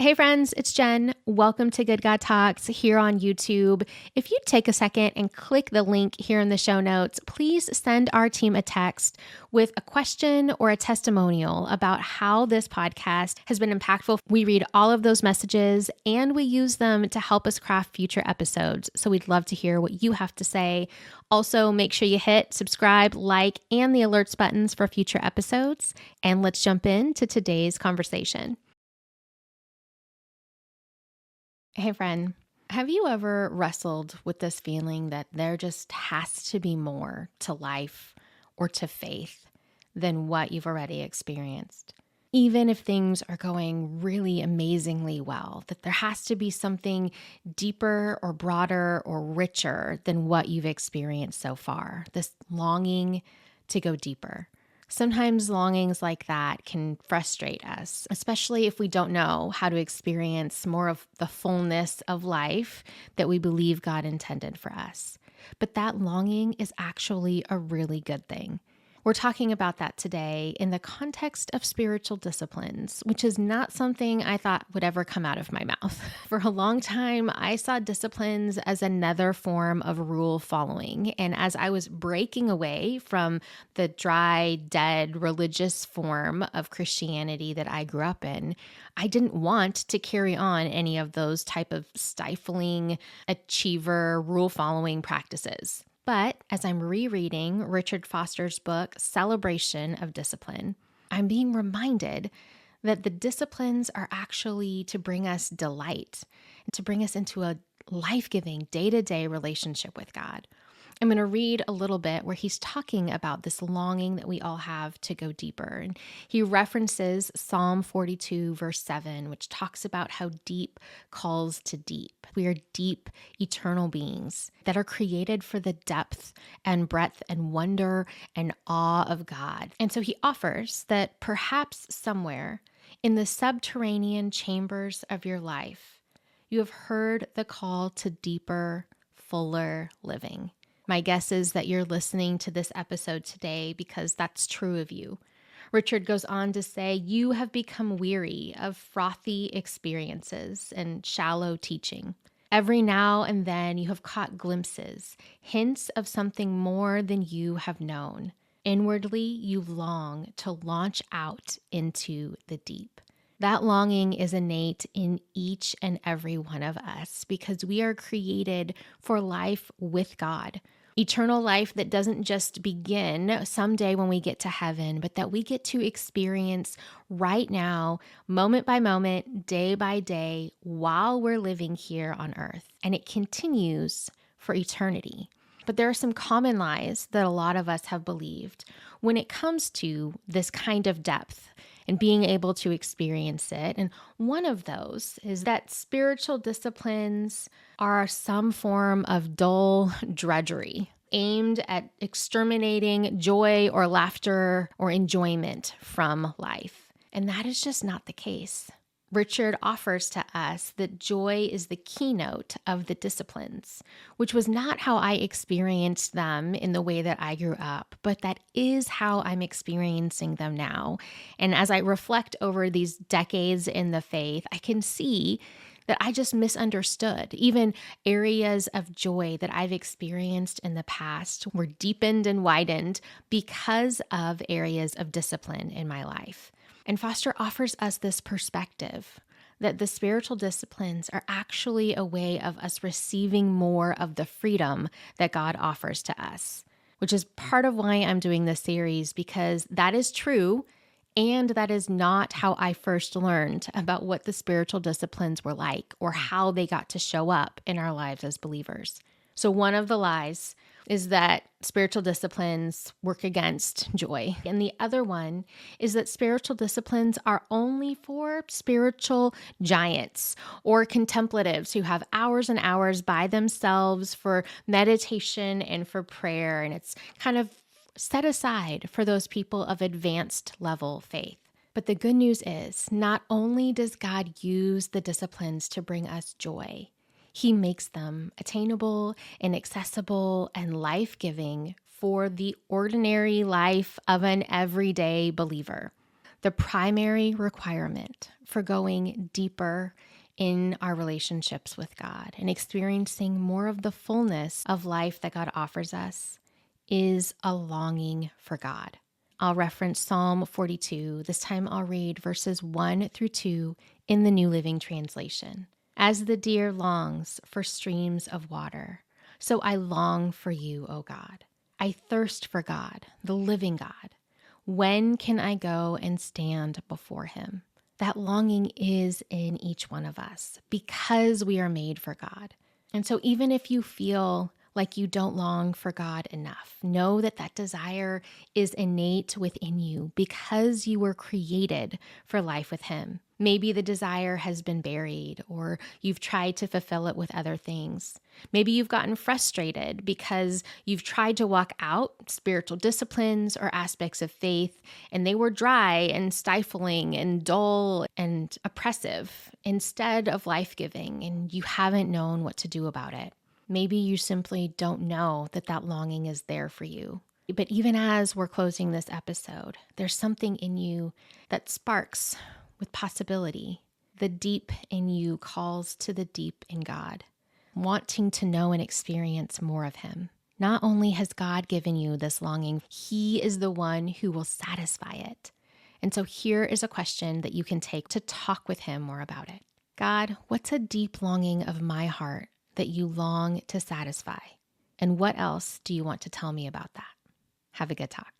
Hey friends, it's Jen. Welcome to Good God Talks here on YouTube. If you take a second and click the link here in the show notes, please send our team a text with a question or a testimonial about how this podcast has been impactful. We read all of those messages and we use them to help us craft future episodes. So we'd love to hear what you have to say. Also, make sure you hit subscribe, like, and the alerts buttons for future episodes. And let's jump into today's conversation. Hey, friend, have you ever wrestled with this feeling that there just has to be more to life or to faith than what you've already experienced? Even if things are going really amazingly well, that there has to be something deeper or broader or richer than what you've experienced so far, this longing to go deeper. Sometimes longings like that can frustrate us, especially if we don't know how to experience more of the fullness of life that we believe God intended for us. But that longing is actually a really good thing. We're talking about that today in the context of spiritual disciplines, which is not something I thought would ever come out of my mouth. For a long time, I saw disciplines as another form of rule following. And as I was breaking away from the dry, dead, religious form of Christianity that I grew up in, I didn't want to carry on any of those type of stifling, achiever, rule following practices. But as I'm rereading Richard Foster's book, Celebration of Discipline, I'm being reminded that the disciplines are actually to bring us delight and to bring us into a life-giving, day-to-day relationship with God. I'm going to read a little bit where he's talking about this longing that we all have to go deeper. And he references Psalm 42, verse 7, which talks about how deep calls to deep. We are deep, eternal beings that are created for the depth and breadth and wonder and awe of God. And so he offers that perhaps somewhere in the subterranean chambers of your life, you have heard the call to deeper, fuller living. My guess is that you're listening to this episode today because that's true of you. Richard goes on to say, you have become weary of frothy experiences and shallow teaching. Every now and then you have caught glimpses, hints of something more than you have known. Inwardly, you long to launch out into the deep. That longing is innate in each and every one of us because we are created for life with God. Eternal life that doesn't just begin someday when we get to heaven, but that we get to experience right now, moment by moment, day by day, while we're living here on earth. And it continues for eternity. But there are some common lies that a lot of us have believed when it comes to this kind of depth and being able to experience it. And one of those is that spiritual disciplines are some form of dull drudgery aimed at exterminating joy or laughter or enjoyment from life. And that is just not the case. Richard offers to us that joy is the keynote of the disciplines, which was not how I experienced them in the way that I grew up, but that is how I'm experiencing them now. And as I reflect over these decades in the faith, I can see that I just misunderstood. Even areas of joy that I've experienced in the past were deepened and widened because of areas of discipline in my life. And Foster offers us this perspective that the spiritual disciplines are actually a way of us receiving more of the freedom that God offers to us, which is part of why I'm doing this series, because that is true. And that is not how I first learned about what the spiritual disciplines were like or how they got to show up in our lives as believers. So one of the lies is that spiritual disciplines work against joy. And the other one is that spiritual disciplines are only for spiritual giants or contemplatives who have hours and hours by themselves for meditation and for prayer. And it's kind of set aside for those people of advanced level faith. But the good news is, not only does God use the disciplines to bring us joy, He makes them attainable and accessible and life-giving for the ordinary life of an everyday believer. The primary requirement for going deeper in our relationships with God and experiencing more of the fullness of life that God offers us is a longing for God. I'll reference Psalm 42. This time I'll read verses 1 through 2 in the New Living Translation. As the deer longs for streams of water, so I long for you, O God. I thirst for God, the living God. When can I go and stand before him? That longing is in each one of us because we are made for God. And so even if you feel like you don't long for God enough, know that that desire is innate within you because you were created for life with him. Maybe the desire has been buried or you've tried to fulfill it with other things. Maybe you've gotten frustrated because you've tried to walk out spiritual disciplines or aspects of faith, and they were dry and stifling and dull and oppressive instead of life-giving, and you haven't known what to do about it. Maybe you simply don't know that that longing is there for you. But even as we're closing this episode, there's something in you that sparks with possibility. The deep in you calls to the deep in God, wanting to know and experience more of him. Not only has God given you this longing, he is the one who will satisfy it. And so here is a question that you can take to talk with him more about it. God, what's a deep longing of my heart that you long to satisfy? And what else do you want to tell me about that? Have a good talk.